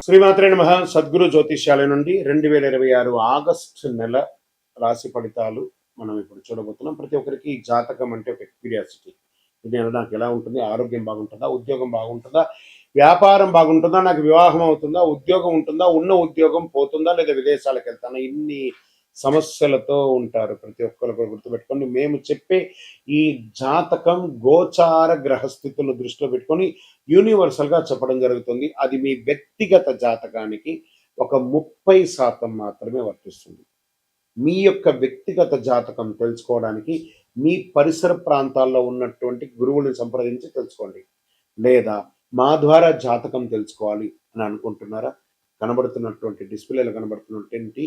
శ్రీమాత్రే నమః. సద్గురు జ్యోతిష్యాలయం నుండి 2026 ఆగస్టు నెల రాశి ఫలితాలు మనం ఇప్పుడు చూడబోతున్నాం. ప్రతి ఒక్కరికి జాతకం అంటే ఒక క్యూరియాసిటీ. ఈ నెల నాకు ఎలా ఉంటుంది, ఆరోగ్యం బాగుంటుందా, ఉద్యోగం బాగుంటుందా, వ్యాపారం బాగుంటుందా, నాకు వివాహం అవుతుందా, ఉద్యోగం ఉంటుందా, ఉన్న ఉద్యోగం పోతుందా, లేదా విదేశాలకు వెళ్తానా, ఇన్ని సమస్యలతో ఉంటారు. ప్రతి ఒక్కరు కూడా గుర్తుపెట్టుకోండి, మేము చెప్పే ఈ జాతకం గోచార గ్రహస్థితులు దృష్టిలో పెట్టుకొని యూనివర్సల్ గా చెప్పడం జరుగుతుంది. అది మీ వ్యక్తిగత జాతకానికి ఒక 30% మాత్రమే వర్తిస్తుంది. మీ యొక్క వ్యక్తిగత జాతకం తెలుసుకోవడానికి మీ పరిసర ప్రాంతాల్లో ఉన్నటువంటి గురువుని సంప్రదించి తెలుసుకోండి. లేదా మా ద్వారా జాతకం తెలుసుకోవాలి అని అనుకుంటున్నారా? కనబడుతున్నటువంటి డిస్ప్లేలో కనబడుతున్నటువంటి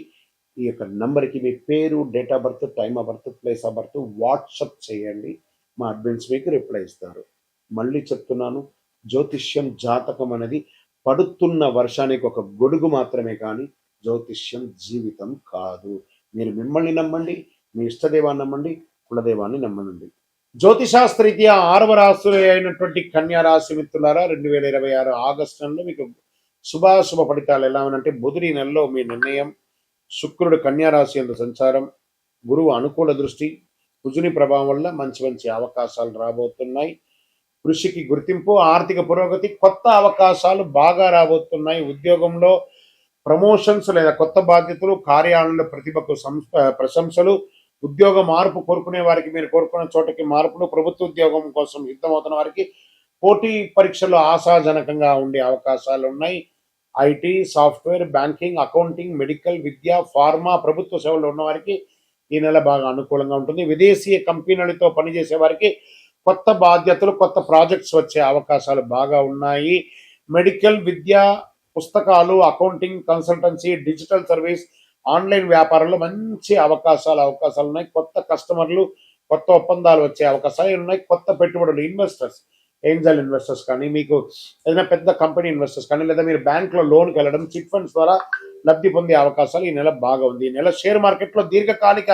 ఈ యొక్క నంబర్కి మీ పేరు, date of birth, time of birth, place of birth WhatsApp చేయండి. మా అడ్మిన్స్ మీకు రిప్లై ఇస్తారు. మళ్ళీ చెప్తున్నాను, జ్యోతిష్యం జాతకం అనేది పడుతున్న వర్షానికి ఒక గొడుగు మాత్రమే, కానీ జ్యోతిష్యం జీవితం కాదు. మీరు మిమ్మల్ని నమ్మండి, మీ ఇష్టదేవాన్ని నమ్మండి, కులదేవాన్ని నమ్మనండి. జ్యోతిశాస్త్రరీత్యా 6వ రాశి అయినటువంటి కన్యా రాశి మిత్రులారా, 2026 ఆగస్టు నెలలో మీకు శుభాశుభ ఫలితాలు ఎలా ఉనంటే, బుధుడి నెలలో మీ నిర్ణయం, శుక్రుడు కన్యా రాశి యందు సంచారం, గురువు అనుకూల దృష్టి, కుజుని ప్రభావం వల్ల మంచి మంచి అవకాశాలు రాబోతున్నాయి. కృషికి గుర్తింపు, ఆర్థిక పురోగతి, కొత్త అవకాశాలు బాగా రాబోతున్నాయి. ఉద్యోగంలో ప్రమోషన్స్ లేదా కొత్త బాధ్యతలు, కార్యాలయంలో ప్రతిభకు ప్రశంసలు, ఉద్యోగ మార్పు కోరుకునే వారికి మీరు కోరుకున్న చోటకి మార్పులు, ప్రభుత్వ ఉద్యోగం కోసం సిద్ధమవుతున్న వారికి పోటీ పరీక్షలు ఆశాజనకంగా ఉండే అవకాశాలు ఉన్నాయి. IT, software, banking, accounting, medical, Vidya, pharma, ప్రభుత్వ సేవల్లో ఉన్న వారికి ఈ నెల బాగా అనుకూలంగా ఉంటుంది. విదేశీ కంపెనీలతో పనిచేసే వారికి కొత్త బాధ్యతలు, కొత్త ప్రాజెక్ట్స్ వచ్చే అవకాశాలు బాగా ఉన్నాయి. మెడికల్, విద్య, పుస్తకాలు, accounting, consultancy, digital service, online వ్యాపారంలో మంచి అవకాశాలు ఉన్నాయి. కొత్త కస్టమర్లు, కొత్త ఒప్పందాలు వచ్చే అవకాశాలు ఉన్నాయి. కొత్త పెట్టుబడులు, ఇన్వెస్టర్స్, ఏంజల్ ఇన్వెస్టర్స్ కానీ, మీకు ఏదైనా పెద్ద కంపెనీ ఇన్వెస్టర్స్ కానీ, లేదా మీరు బ్యాంకులో లోన్కి వెళ్ళడం, చిట్ ఫండ్స్ ద్వారా లబ్ధి పొందే అవకాశాలు ఈ నెల బాగా ఉంది. ఈ నెల షేర్ మార్కెట్లో దీర్ఘకాలిక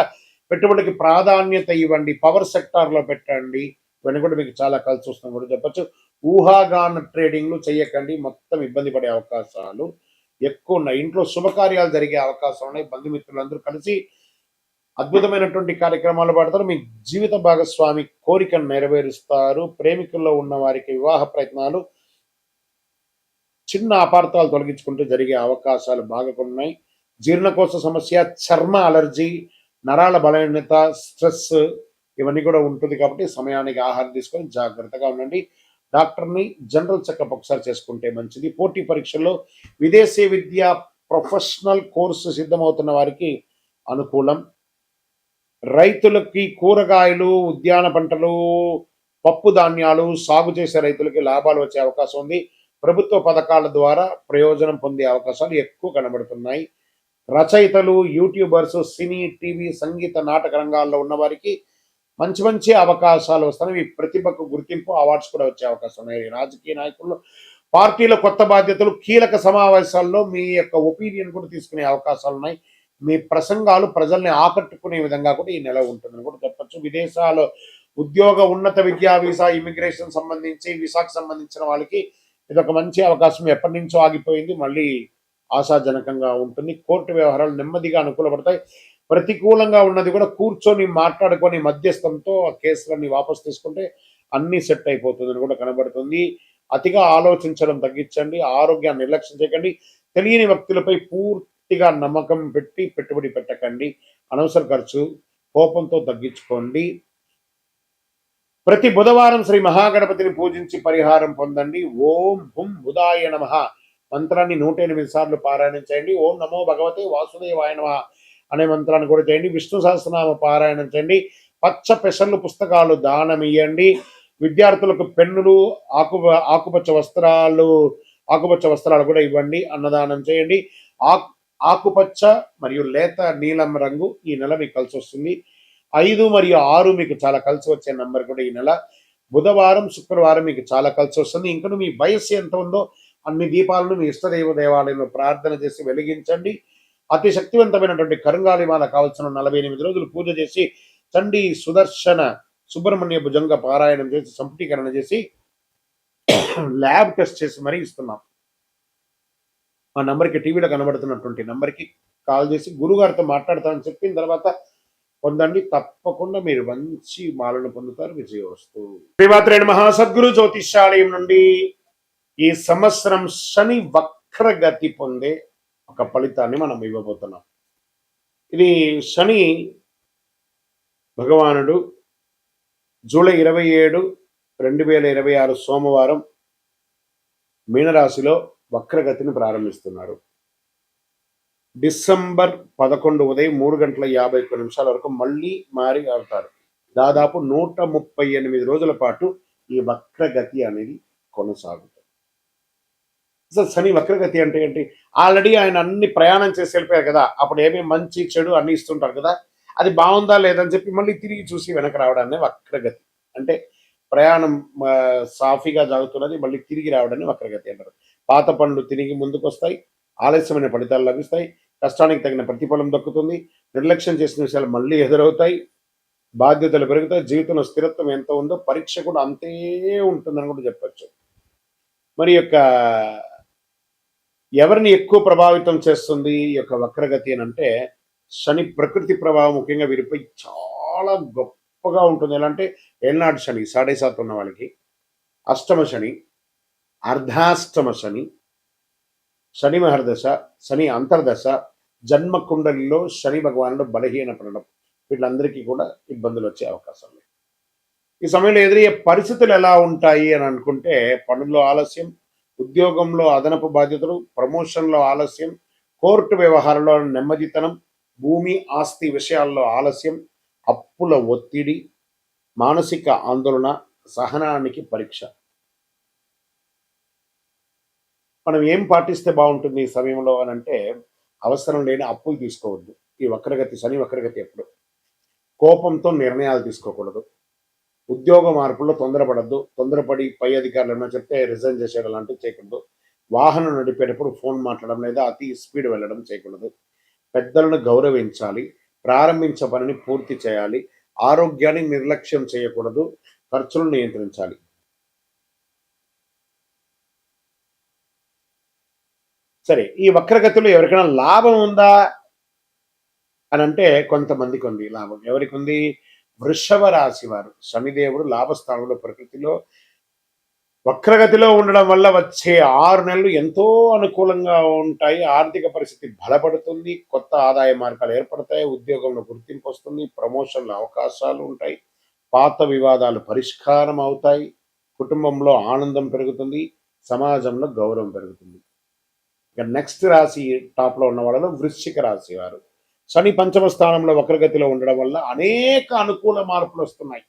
పెట్టుబడికి ప్రాధాన్యత ఇవ్వండి. పవర్ సెక్టార్లో పెట్టండి. ఇవన్నీ కూడా మీకు చాలా కలిసి వస్తుంది కూడా చెప్పచ్చు. ఊహాగాన ట్రేడింగ్లు చేయకండి, మొత్తం ఇబ్బంది పడే అవకాశాలు ఎక్కువ ఉన్నాయి. ఇంట్లో శుభకార్యాలు జరిగే అవకాశం ఉన్నాయి. బంధుమిత్రులందరూ కలిసి అద్భుతమైనటువంటి కార్యక్రమాలు పడతారు. మీ జీవిత భాగస్వామి కోరికను నెరవేరుస్తారు. ప్రేమికుల్లో ఉన్న వారికి వివాహ ప్రయత్నాలు, చిన్న అపార్థాలు తొలగించుకుంటూ జరిగే అవకాశాలు బాగా ఉన్నాయి. జీర్ణకోశ సమస్య, చర్మ అలర్జీ, నరాల బలహీనత, స్ట్రెస్ ఇవన్నీ కూడా ఉంటుంది. కాబట్టి సమయానికి ఆహారం తీసుకొని జాగ్రత్తగా ఉండండి. డాక్టర్ని జనరల్ చెకప్ ఒకసారి చేసుకుంటే మంచిది. పోటీ పరీక్షల్లో, విదేశీ విద్య, ప్రొఫెషనల్ కోర్సు సిద్ధమవుతున్న వారికి అనుకూలం. రైతులకి కూరగాయలు, ఉద్యాన పంటలు, పప్పు ధాన్యాలు సాగు చేసే రైతులకి లాభాలు వచ్చే అవకాశం ఉంది. ప్రభుత్వ పథకాల ద్వారా ప్రయోజనం పొందే అవకాశాలు ఎక్కువ కనబడుతున్నాయి. రచయితలు, యూట్యూబర్స్, సినీ, టీవీ, సంగీత, నాటక రంగాల్లో ఉన్న వారికి మంచి మంచి అవకాశాలు వస్తాయి. మీ ప్రతిభకు గుర్తింపు, అవార్డ్స్ కూడా వచ్చే అవకాశం ఉన్నాయి. రాజకీయ నాయకులు, పార్టీల కొత్త బాధ్యతలు, కీలక సమావేశాల్లో మీ యొక్క ఒపీనియన్ కూడా తీసుకునే అవకాశాలు ఉన్నాయి. మీ ప్రసంగాలు ప్రజల్ని ఆకట్టుకునే విధంగా కూడా ఈ నెల ఉంటుందని కూడా చెప్పచ్చు. విదేశాల్లో ఉద్యోగ, ఉన్నత విద్యా, వీసా, ఇమిగ్రేషన్ సంబంధించి, వీసాకు సంబంధించిన వాళ్ళకి ఇది ఒక మంచి అవకాశం. ఎప్పటి నుంచో ఆగిపోయింది, మళ్ళీ ఆశాజనకంగా ఉంటుంది. కోర్టు వ్యవహారాలు నెమ్మదిగా అనుకూలపడతాయి. ప్రతికూలంగా ఉన్నది కూడా కూర్చొని మాట్లాడుకొని మధ్యస్థంతో ఆ కేసులన్నీ వాపసు తీసుకుంటే అన్ని సెట్ అయిపోతుందని కూడా కనబడుతుంది. అతిగా ఆలోచించడం తగ్గించండి. ఆరోగ్యాన్ని నిర్లక్ష్యం చేయకండి. తెలియని వ్యక్తులపై పూర్తిగా నమ్మకం పెట్టి పెట్టుబడి పెట్టకండి. అనవసర ఖర్చు కోపంతో తగ్గించుకోండి. ప్రతి బుధవారం శ్రీ మహాగణపతిని పూజించి పరిహారం పొందండి. ఓం హుం బుధాయ నమః మంత్రాన్ని 108 సార్లు పారాయణం చేయండి. ఓం నమో భగవతే వాసుదేవాయ నమః అనే మంత్రాన్ని కూడా చేయండి. విష్ణు సహస్రనామ పారాయణం చేయండి. పచ్చ పెసర్లు పుస్తకాలు దానం ఇవ్వండి. విద్యార్థులకు పెన్నులు, ఆకుపచ్చ వస్త్రాలు కూడా ఇవ్వండి. అన్నదానం చేయండి. ఆకుపచ్చ మరియు లేత నీలం రంగు ఈ నెల మీకు కలిసి వస్తుంది. 5 మరియు 6 మీకు చాలా కలిసి వచ్చే నంబర్ కూడా ఈ నెల. బుధవారం, శుక్రవారం మీకు చాలా కలిసి వస్తుంది. ఇంకా మీ వయస్సు ఎంత ఉందో అన్ని దీపాలను మీ ఇష్టదైవ దేవాలయంలో ప్రార్థన చేసి వెలిగించండి. అతి శక్తివంతమైనటువంటి కరుంగాలిమాల కావాల్సిన 48 రోజులు పూజ చేసి, చండీ, సుదర్శన, సుబ్రహ్మణ్య భుజంగ పారాయణం చేసి, సంపుటీకరణ చేసి ల్యాబ్ టెస్ట్ చేసి మరీ ఇస్తున్నాం. ఆ నంబర్కి టీవీలో కనబడుతున్నటువంటి నంబర్కి కాల్ చేసి గురుగారితో మాట్లాడతామని చెప్పిన తర్వాత పొందండి. తప్పకుండా మీరు మంచి మాలను పొందుతారు. విజయవస్తు. శ్రీమాత్రే నమః. సద్గురు జ్యోతిష్యాలయం నుండి ఈ సంవత్సరం శని వక్రగతి పొందే ఒక ఫలితాన్ని మనం ఇవ్వబోతున్నాం. ఇది శని భగవానుడు జూలై 27, 2026 సోమవారం మీనరాశిలో వక్రగతిని ప్రారంభిస్తున్నారు. డిసెంబర్ 11 ఉదయం 3:51 వరకు మళ్ళీ మారి అవుతారు. దాదాపు 138 రోజుల పాటు ఈ వక్రగతి అనేది కొనసాగుతుంది. అసలు శని వక్రగతి అంటే ఏంటి? ఆల్రెడీ ఆయన అన్ని ప్రయాణం చేసి వెళ్ళిపోయారు కదా, అప్పుడు ఏమేమి మంచి చెడు అన్ని ఇస్తుంటారు కదా, అది బాగుందా లేదని చెప్పి మళ్ళీ తిరిగి చూసి వెనక రావడాన్ని వక్రగతి అంటే. ప్రయాణం సాఫీగా సాగుతున్నది, మళ్ళీ తిరిగి రావడాన్ని వక్రగతి అంటారు. పాత పనులు తిరిగి ముందుకు వస్తాయి, ఆలస్యమైన ఫలితాలు లభిస్తాయి, కష్టానికి తగిన ప్రతిఫలం దక్కుతుంది, నిర్లక్ష్యం చేసిన విషయాలు మళ్ళీ ఎదురవుతాయి, బాధ్యతలు పెరుగుతాయి, జీవితంలో స్థిరత్వం ఎంత ఉందో పరీక్ష కూడా అంతే ఉంటుందని కూడా చెప్పచ్చు. మరి యొక్క ఎవరిని ఎక్కువ ప్రభావితం చేస్తుంది ఈ యొక్క వక్రగతి అని అంటే, శని ప్రకృతి ప్రభావం ముఖ్యంగా వీరిపై చాలా గొప్పగా ఉంటుంది. ఎలా అంటే ఏళ్ళనాటి శని 7.5 ఉన్న వాళ్ళకి, అష్టమ శని, అర్ధాష్టమ శని, శని మహర్దశ, శని అంతర్దశ, జన్మ కుండలిలో శని భగవానుడు బలహీనపడడం, వీళ్ళందరికీ కూడా ఇబ్బందులు వచ్చే అవకాశం లేదు. ఈ సమయంలో ఎదురయ్యే పరిస్థితులు ఎలా ఉంటాయి అని అనుకుంటే, పనుల్లో ఆలస్యం, ఉద్యోగంలో అదనపు బాధ్యతలు, ప్రమోషన్లో ఆలస్యం, కోర్టు వ్యవహారంలో నెమ్మదితనం, భూమి ఆస్తి విషయాల్లో ఆలస్యం, అప్పుల ఒత్తిడి, మానసిక ఆందోళన, సహనానికి పరీక్ష. మనం ఏం పాటిస్తే బాగుంటుంది ఈ సమయంలో అని అంటే, అవసరం లేని అప్పులు తీసుకోవద్దు. ఈ వక్రగతి శని వక్రగతి ఎప్పుడు కోపంతో నిర్ణయాలు తీసుకోకూడదు. ఉద్యోగ మార్పుల్లో తొందరపడద్దు. తొందరపడి పై అధికారులు ఏమైనా చెప్తే రిజైన్ చేసేయడం లాంటివి చేయకూడదు. వాహనం నడిపేటప్పుడు ఫోన్ మాట్లాడడం లేదా అతి స్పీడ్ వెళ్ళడం చేయకూడదు. పెద్దలను గౌరవించాలి. ప్రారంభించే పనిని పూర్తి చేయాలి. ఆరోగ్యాన్ని నిర్లక్ష్యం చేయకూడదు. ఖర్చులను నియంత్రించాలి. సరే, ఈ వక్రగతిలో ఎవరికైనా లాభం ఉందా అని అంటే కొంతమందికి ఉంది లాభం. ఎవరికి ఉంది? వృషభ రాశి వారు. శనిదేవుడు లాభస్థానంలో ప్రకృతిలో వక్రగతిలో ఉండడం వల్ల వచ్చే 6 నెలలు ఎంతో అనుకూలంగా ఉంటాయి. ఆర్థిక పరిస్థితి బలపడుతుంది, కొత్త ఆదాయ మార్గాలు ఏర్పడతాయి, ఉద్యోగంలో గుర్తింపు వస్తుంది, ప్రమోషన్ల అవకాశాలు ఉంటాయి, పాత వివాదాలు పరిష్కారం అవుతాయి, కుటుంబంలో ఆనందం పెరుగుతుంది, సమాజంలో గౌరవం పెరుగుతుంది. ఇక నెక్స్ట్ రాశి టాప్లో ఉన్న వాళ్ళలో వృశ్చిక రాశి వారు. శని పంచమ స్థానంలో వక్రగతిలో ఉండడం వల్ల అనేక అనుకూల మార్పులు వస్తున్నాయి.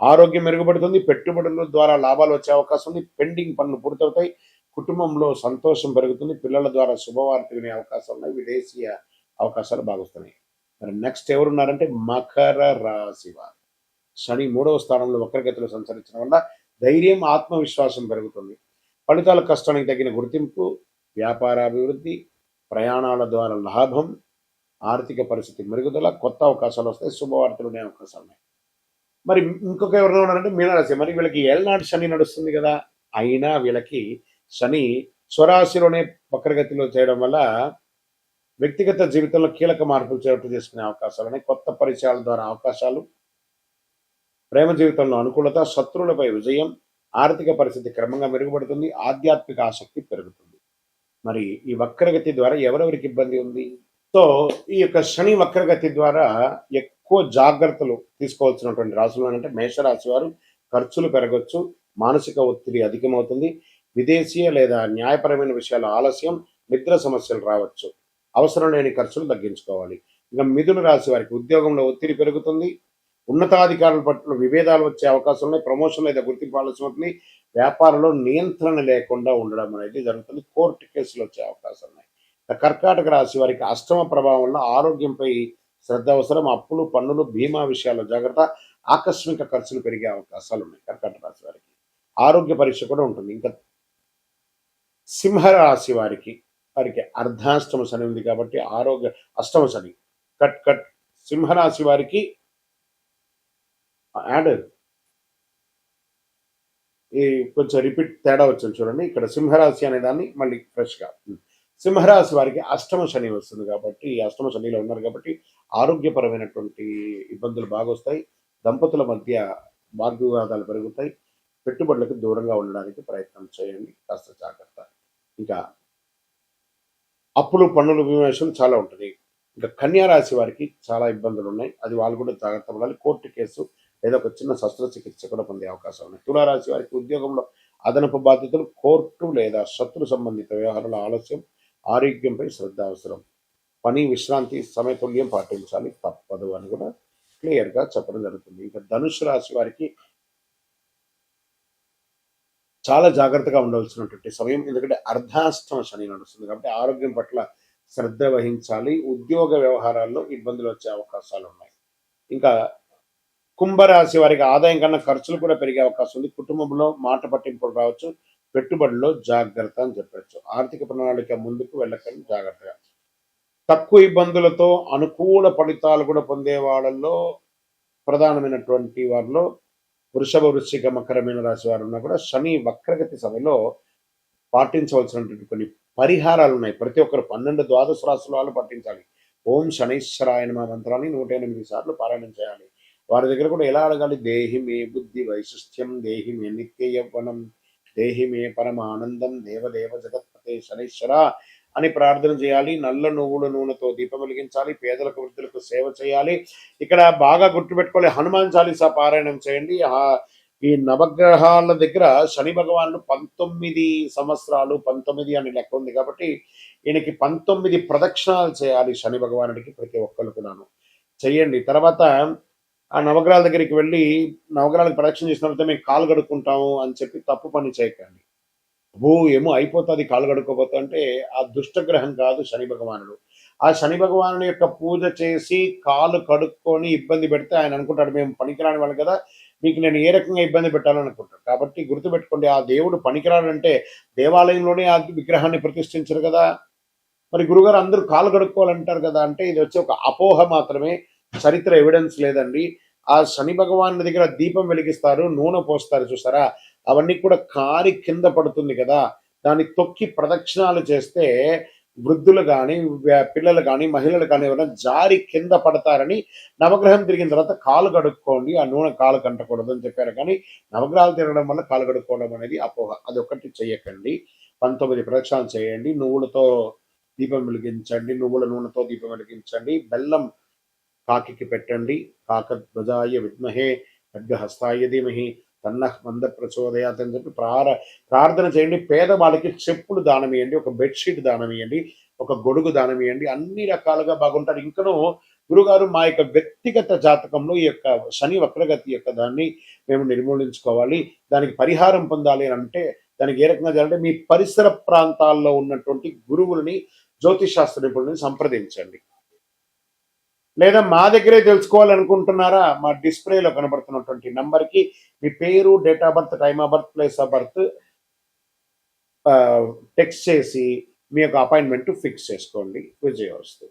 ఆరోగ్యం మెరుగుపడుతుంది, పెట్టుబడుల ద్వారా లాభాలు వచ్చే అవకాశం ఉంది, పెండింగ్ పనులు పూర్తవుతాయి, కుటుంబంలో సంతోషం పెరుగుతుంది, పిల్లల ద్వారా శుభవార్త వినే అవకాశం ఉన్నాయి, విదేశీయ అవకాశాలు బాగుస్తున్నాయి. మరి నెక్స్ట్ ఎవరున్నారంటే మకర రాశి వారు. శని 3వ స్థానంలో వక్రగతిలో సంచరించడం వల్ల ధైర్యం, ఆత్మవిశ్వాసం పెరుగుతుంది, ఫలితాల కష్టానికి తగిన గుర్తింపు, వ్యాపారాభివృద్ధి, ప్రయాణాల ద్వారా లాభం, ఆర్థిక పరిస్థితి మెరుగుదల, కొత్త అవకాశాలు వస్తాయి, శుభవార్తలు ఉండే అవకాశాలు ఉన్నాయి. మరి ఇంకొక ఎవరైనా ఉన్నారంటే మీనరాశి. మరి వీళ్ళకి ఏళ్ళనాటి శని నడుస్తుంది కదా, అయినా వీళ్ళకి శని స్వరాశిలోనే వక్రగతిలో చేయడం వల్ల వ్యక్తిగత జీవితంలో కీలక మార్పులు చోటు చేసుకునే అవకాశాలు ఉన్నాయి. కొత్త పరిచయాల ద్వారా అవకాశాలు, ప్రేమ జీవితంలో అనుకూలత, శత్రువులపై విజయం, ఆర్థిక పరిస్థితి క్రమంగా మెరుగుపడుతుంది, ఆధ్యాత్మిక ఆసక్తి పెరుగుతుంది. మరి ఈ వక్రగతి ద్వారా ఎవరెవరికి ఇబ్బంది ఉంది? సో ఈ యొక్క శని వక్రగతి ద్వారా ఎక్కువ జాగ్రత్తలు తీసుకోవాల్సినటువంటి రాశులు అంటే మేషరాశి వారు. ఖర్చులు పెరగచ్చు, మానసిక ఒత్తిడి అధికమవుతుంది, విదేశీయ లేదా న్యాయపరమైన విషయాల ఆలస్యం, నిద్ర సమస్యలు రావచ్చు, అవసరం లేని ఖర్చులు తగ్గించుకోవాలి. ఇంకా మిథున రాశి వారికి ఉద్యోగంలో ఒత్తిడి పెరుగుతుంది, ఉన్నతాధికారుల పట్ల విభేదాలు వచ్చే అవకాశం ఉన్నాయి, ప్రమోషన్ లేదా గుర్తింపు ఆలస్యం అవుతుంది, వ్యాపారంలో నియంత్రణ లేకుండా ఉండడం అనేది జరుగుతుంది, కోర్టు కేసులు వచ్చే అవకాశం ఉన్నాయి. కర్కాటక రాశి వారికి అష్టమ ప్రభావం వల్ల ఆరోగ్యంపై శ్రద్ధ అవసరం, అప్పులు, పన్నులు, బీమా విషయాల్లో జాగ్రత్త, ఆకస్మిక ఖర్చులు పెరిగే అవకాశాలు ఉన్నాయి కర్కాటక రాశి వారికి. ఆరోగ్య పరీక్ష కూడా ఉంటుంది. ఇంకా సింహరాశి వారికి వారికి అర్ధాష్టమ శని ఉంది కాబట్టి ఆరోగ్య అష్టమ శని కట్ కట్. సింహరాశి వారికి యాడ్ ఈ కొంచెం రిపీట్ తేడా వచ్చింది చూడండి. ఇక్కడ సింహరాశి అనే దాన్ని మళ్ళీ ఫ్రెష్గా సింహరాశి వారికి అష్టమ శని వస్తుంది కాబట్టి, ఈ అష్టమ శనిలో ఉన్నారు కాబట్టి ఆరోగ్యపరమైనటువంటి ఇబ్బందులు బాగొస్తాయి. దంపతుల మధ్య వాగ్వివాదాలు పెరుగుతాయి. పెట్టుబడులకు దూరంగా ఉండడానికి ప్రయత్నం చేయండి. కాస్త జాగ్రత్త. ఇంకా అప్పులు, పన్నులు, విమర్శలు చాలా ఉంటది. ఇంకా కన్యా రాశి వారికి చాలా ఇబ్బందులున్నాయి. అది వాళ్ళు కూడా జాగ్రత్త పడాలి. కోర్టు కేసు లేదా ఒక చిన్న శస్త్రచికిత్స కూడా పొందే అవకాశం ఉన్నాయి. తులారాశి వారికి ఉద్యోగంలో అదనపు బాధ్యతలు, కోర్టు లేదా శత్రు సంబంధిత వ్యవహారాల ఆలస్యం, ఆరోగ్యంపై శ్రద్ధ అవసరం. పని, విశ్రాంతి సమతుల్యం పాటించాలి తప్పదు అని కూడా క్లియర్‌గా చెప్పడం జరుగుతుంది. ఇంకా ధనుస్సు రాశి వారికి చాలా జాగ్రత్తగా ఉండవలసినటువంటి సమయం. ఎందుకంటే అర్ధాష్టమ శని నడుస్తుంది కాబట్టి ఆరోగ్యం పట్ల శ్రద్ధ వహించాలి. ఉద్యోగ వ్యవహారాల్లో ఇబ్బందులు వచ్చే అవకాశాలున్నాయి. ఇంకా కుంభరాశి వారికి ఆదాయం కన్నా ఖర్చులు కూడా పెరిగే అవకాశం ఉంది. కుటుంబంలో మాట పట్టింపులు రావచ్చు. పెట్టుబడిలో జాగ్రత్త అని చెప్పొచ్చు. ఆర్థిక ప్రణాళిక ముందుకు వెళ్ళకండి జాగ్రత్తగా. తక్కువ ఇబ్బందులతో అనుకూల ఫలితాలు కూడా పొందే వాళ్ళల్లో ప్రధానమైనటువంటి వారిలో వృషభ, వృశ్చిక, మకర, మీన రాశి వారు ఉన్నా కూడా శని వక్రగతి సమయంలో పాటించవలసినటువంటి కొన్ని పరిహారాలు ఉన్నాయి. ప్రతి ఒక్కరు 12 ద్వాదశ రాశుల వాళ్ళు పాటించాలి. ఓం శనైశ్వరాయ నమః మంత్రాన్ని 108 సార్లు పారాయణం చేయాలి. వారి దగ్గర కూడా ఎలా అడగాలి? దేహి మే బుద్ధి వైశిష్ట్యం, దేహి మే నిత్య యవ్వనం, దేహి మే పరమానందం, దేవదేవ జగత్పతే శనైశ్వర అని ప్రార్థన చేయాలి. నల్ల నువ్వుల నూనెతో దీపం వెలిగించాలి. పేదలకు, వృద్ధులకు సేవ చేయాలి. ఇక్కడ బాగా గుర్తుపెట్టుకోవాలి, హనుమాన్ చాలీసా పారాయణం చేయండి. ఈ నవగ్రహాల దగ్గర శని భగవానుడు 19 సంవత్సరాలు, 19 అని లెక్క ఉంది కాబట్టి ఈయనకి 19 ప్రదక్షిణాలు చేయాలి శని భగవానుడికి ప్రతి ఒక్కరు కూడాను చెయ్యండి. తర్వాత ఆ నవగ్రహాల దగ్గరికి వెళ్ళి నవగ్రహాలకు ప్రదక్షిణ చేసిన తర్వాత మేము కాలు కడుక్కుంటాము అని చెప్పి తప్పు పని చేయకండి. ఏమో అయిపోతుంది కాలు కడుక్కోపోతా అంటే ఆ దుష్టగ్రహం కాదు శని భగవానుడు. ఆ శని భగవానుని యొక్క పూజ చేసి కాలు కడుక్కొని ఇబ్బంది పెడితే ఆయన అనుకుంటాడు మేము పనికిరాని వాళ్ళు కదా, మీకు నేను ఏ రకంగా ఇబ్బంది పెట్టాలని అనుకుంటాడు. కాబట్టి గుర్తుపెట్టుకోండి, ఆ దేవుడు పనికిరాడంటే దేవాలయంలోనే ఆ విగ్రహాన్ని ప్రతిష్ఠించరు కదా. మరి గురుగారు అందరూ కాలు కడుక్కోవాలంటారు కదా అంటే ఇది వచ్చి ఒక అపోహ మాత్రమే, చరిత్ర ఎవిడెన్స్ లేదండి. ఆ శని భగవాన్ దగ్గర దీపం వెలిగిస్తారు, నూనె పోస్తారు చూసారా, అవన్నీ కూడా కారి కింద పడుతుంది కదా, దాన్ని తొక్కి ప్రదక్షిణాలు చేస్తే వృద్ధులు కానీ, పిల్లలు కానీ, మహిళలు కానీ ఎవరైనా జారి కింద పడతారని నవగ్రహం తిరిగిన తర్వాత కాలు కడుక్కోండి, ఆ నూనె కాలు కంటకూడదు అని చెప్పారు. కానీ నవగ్రహాలు తిరగడం వల్ల కాలు కడుక్కోవడం అనేది అపోహ. అదొకటి చెయ్యకండి. 19 ప్రదక్షిణాలు చేయండి. నువ్వులతో దీపం వెలిగించండి, నువ్వుల నూనెతో దీపం వెలిగించండి. బెల్లం కాకికి పెట్టండి. కాకధ్వజాయ విద్మహే ఖడ్గహస్తాయ ధీమహి తన్నః మంద ప్రచోదయాత్ అని చెప్పి ప్రార్థన చేయండి. పేదవాళ్ళకి చెప్పులు దానం ఇవ్వండి, ఒక బెడ్షీట్ దానం ఇవ్వండి, ఒక గొడుగు దానం ఇవ్వండి. అన్ని రకాలుగా బాగుంటారు. ఇంకనూ గురుగారు మా యొక్క వ్యక్తిగత జాతకంలో ఈ యొక్క శని వక్రగతి యొక్క దాన్ని మేము నిర్మూలించుకోవాలి, దానికి పరిహారం పొందాలి అని అంటే దానికి ఏ రకంగా చేయాలంటే మీ పరిసర ప్రాంతాల్లో ఉన్నటువంటి గురువులని, జ్యోతిష్ శాస్త్ర నిపుణులని సంప్రదించండి. లేదా మా దగ్గరే తెలుసుకోవాలనుకుంటున్నారా, మా డిస్ప్లేలో కనబడుతున్నటువంటి నంబర్కి మీ పేరు, date of birth, time of birth, place of birth text చేసి మీ యొక్క అపాయింట్మెంట్ ఫిక్స్ చేసుకోండి. విజయవస్తు.